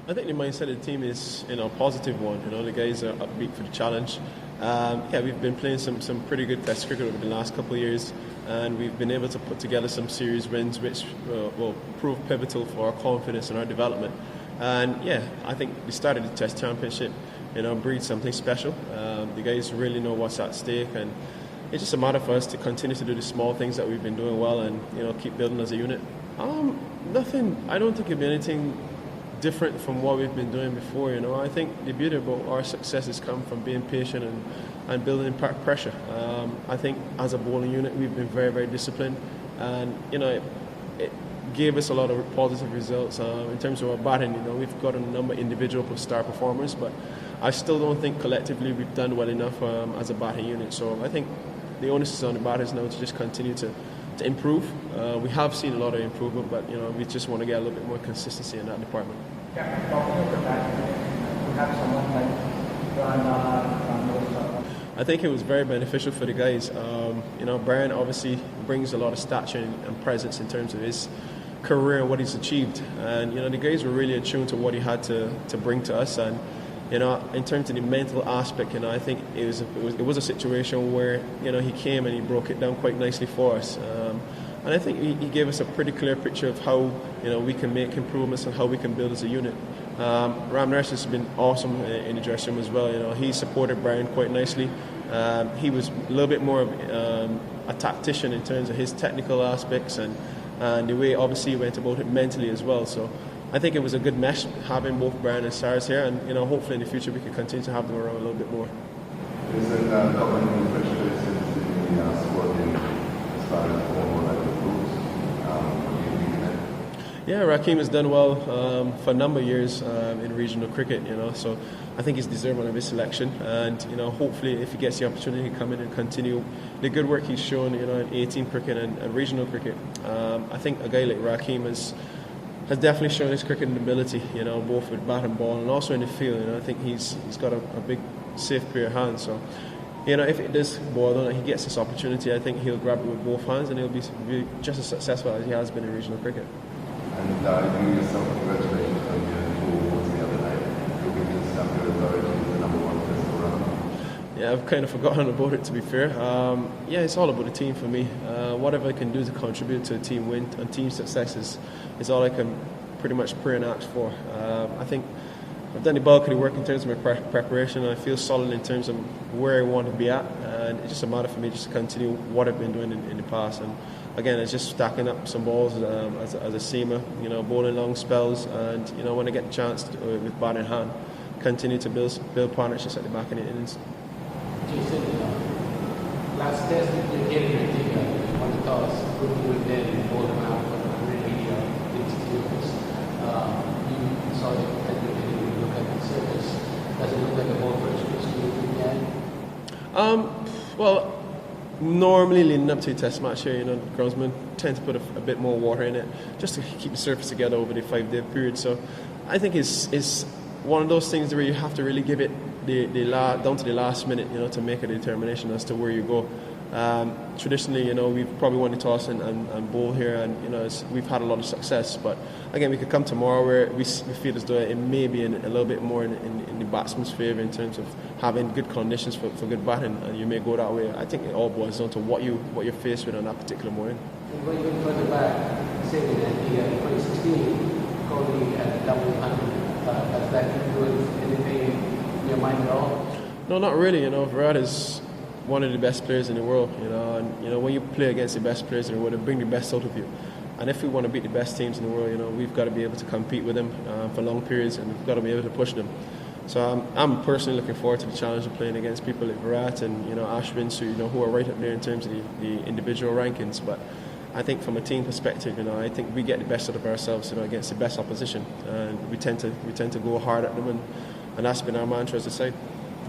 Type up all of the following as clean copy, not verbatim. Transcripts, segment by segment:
I think the mindset of the team is, a positive one. The guys are upbeat for the challenge. We've been playing some pretty good Test cricket over the last couple of years, and we've been able to put together some series wins, which will prove pivotal for our confidence and our development. And I think the start of the Test Championship, breeds something special. The guys really know what's at stake, and it's just a matter for us to continue to do the small things that we've been doing well, and keep building as a unit. Nothing. I don't think it'll be anything different from what we've been doing before. I think the beauty about our success has come from being patient and building pressure. I think as a bowling unit we've been very, very disciplined, and it gave us a lot of positive results. In terms of our batting, we've got a number of individual star performers, but I still don't think collectively we've done well enough as a batting unit. So I think the onus is on the batters now to just continue to improve. We have seen a lot of improvement, but we just want to get a little bit more consistency in that department. Yeah, talking about that, we have someone like I think it was very beneficial for the guys. Brian obviously brings a lot of stature and presence in terms of his career and what he's achieved, and the guys were really attuned to what he had to bring to us. And in terms of the mental aspect, I think it was a situation where he came and he broke it down quite nicely for us, and I think he gave us a pretty clear picture of how we can make improvements and how we can build as a unit. Ram Naresh has been awesome in the dressing room as well. He supported Brian quite nicely. He was a little bit more of a tactician in terms of his technical aspects and the way obviously he went about it mentally as well. So I think it was a good mesh having both Brian and Cyrus here, and hopefully in the future we can continue to have them around a little bit more. Is it not only freshers in the squad as far as form or like the groups? Yeah, Rakeem has done well for a number of years in regional cricket, so I think he's deserving of his selection, and hopefully if he gets the opportunity to come in and continue the good work he's shown in A-team cricket and regional cricket. I think a guy like Rakeem has definitely shown his cricketing ability, both with bat and ball and also in the field. I think he's got a big, safe pair of hands. So, if it does boil down and he gets this opportunity, I think he'll grab it with both hands and he'll be just as successful as he has been in regional cricket. And you yourself, congratulations on your tour the other night. You'll be just after authority the number one test around. Yeah, I've kind of forgotten about it, to be fair. It's all about the team for me. Whatever I can do to contribute to a team win and team success is all I can pretty much pray and ask for. I think I've done the bulk of the work in terms of my preparation, and I feel solid in terms of where I want to be at, and it's just a matter for me just to continue what I've been doing in the past. And again, it's just stacking up some balls as a seamer, bowling long spells, and when I get the chance to, with bat in hand, continue to build partnerships at the back of the innings. Jason, last test you gave me on the toss, good with them and bowled them out for really inexperienced. You saw it and you look at the surface. Does it look like a ball first pitch to you again? Well, normally leading up to a test match here, the groundsmen tend to put a bit more water in it just to keep the surface together over the 5-day period. So I think it's one of those things where you have to really give it down to the last minute, to make a determination as to where you go. Traditionally, we've probably won the toss and bowl here, and we've had a lot of success. But again, we could come tomorrow where we feel as though it may be a little bit more in the batsman's favour in terms of having good conditions for good batting, and you may go that way. I think it all boils down to what you're faced with on that particular morning. When you went further back, say in 2016, Kohli at double 100, has that influenced anything in your mind at all? No, not really. Virat is one of the best players in the world, and when you play against the best players in the world, they bring the best out of you. And if we want to beat the best teams in the world, we've got to be able to compete with them for long periods, and we've got to be able to push them. So I'm personally looking forward to the challenge of playing against people like Virat and Ashwin, who are right up there in terms of the individual rankings. But I think from a team perspective, I think we get the best out of ourselves, against the best opposition, and we tend to go hard at them, and that's been our mantra as a side.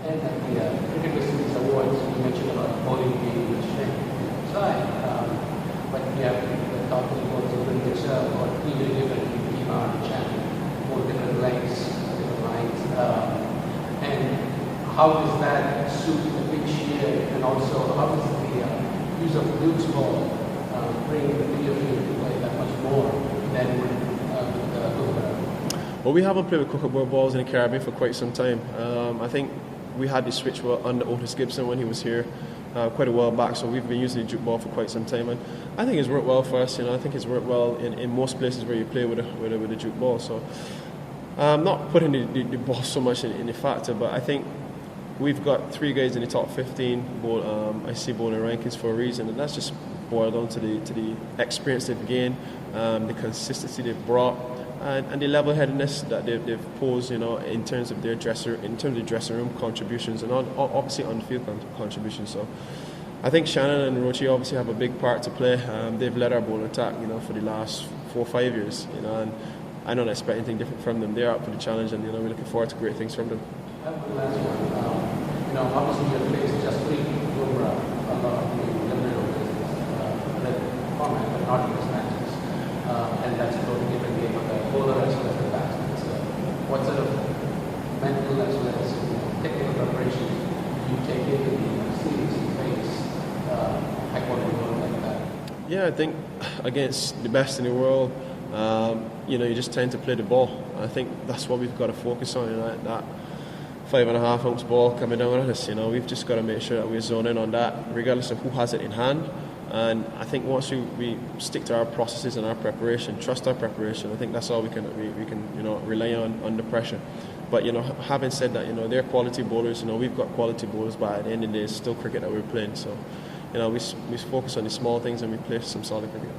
And at the Cricket Business Awards, you mentioned about bowling being the strength side, but you have talking about different yourself or either different team are champ, more different lengths, different lines, and how does that suit the pitch here, and also how does the use of Luke's ball bring the video field to play that much more than with the Well, we haven't played with kookaburra balls in the Caribbean for quite some time. I think we had the switch under Otis Gibson when he was here quite a while back, so we've been using the juke ball for quite some time, and I think it's worked well for us. I think it's worked well in most places where you play with a juke ball. So I'm not putting the ball so much in the factor, but I think we've got 3 guys in the top 15 IC bowling rankings for a reason, and that's just boiled down to the experience they've gained, the consistency they've brought, and the level-headedness that they've posed, in terms of their dressing room contributions, and obviously on the field contributions. So I think Shannon and Rochi obviously have a big part to play. They've led our bowling attack, for the last 4 or 5 years, and I don't expect anything different from them. They're up for the challenge, and we're looking forward to great things from them. I have one last one. Obviously your place just pretty Bumrah, a lot of the limited format, but not in this matches. And that's a totally different game of the bowler as well as the batsman. So what sort of mental as well as technical preparation do you take into the series to face high quality bowling like that? Yeah, I think against the best in the world, you just tend to play the ball. I think that's what we've got to focus on. That 5.5 ounce ball coming down at us. We've just got to make sure that we're zoning on that, regardless of who has it in hand. And I think once we stick to our processes and our preparation, trust our preparation, I think that's all we can rely on under pressure. But having said that, they're quality bowlers. We've got quality bowlers, but at the end of the day, it's still cricket that we're playing. So we focus on the small things and we play some solid cricket.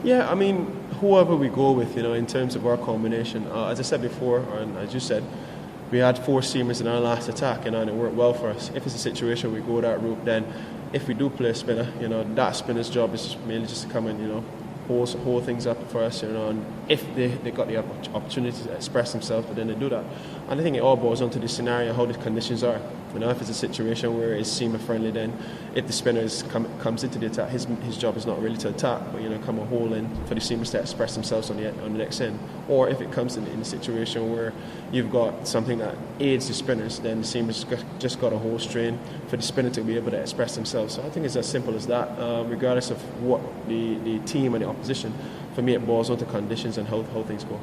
Yeah, I mean, whoever we go with, in terms of our combination, as I said before, and as you said, we had 4 seamers in our last attack, and it worked well for us. If it's a situation we go that route, then if we do play a spinner, that spinner's job is mainly just to come and, hold things up for us, and if they got the opportunity to express themselves, then they do that. And I think it all boils down to the scenario, how the conditions are. If it's a situation where it's seamer friendly, then if the spinner comes into the attack, his job is not really to attack, but come a hole in for the seamers to express themselves on the next end. Or if it comes in a situation where you've got something that aids the spinners, then the seamers just got a whole strain for the spinner to be able to express themselves. So I think it's as simple as that, regardless of what the team and the opposition. For me, it boils down to conditions and how things go.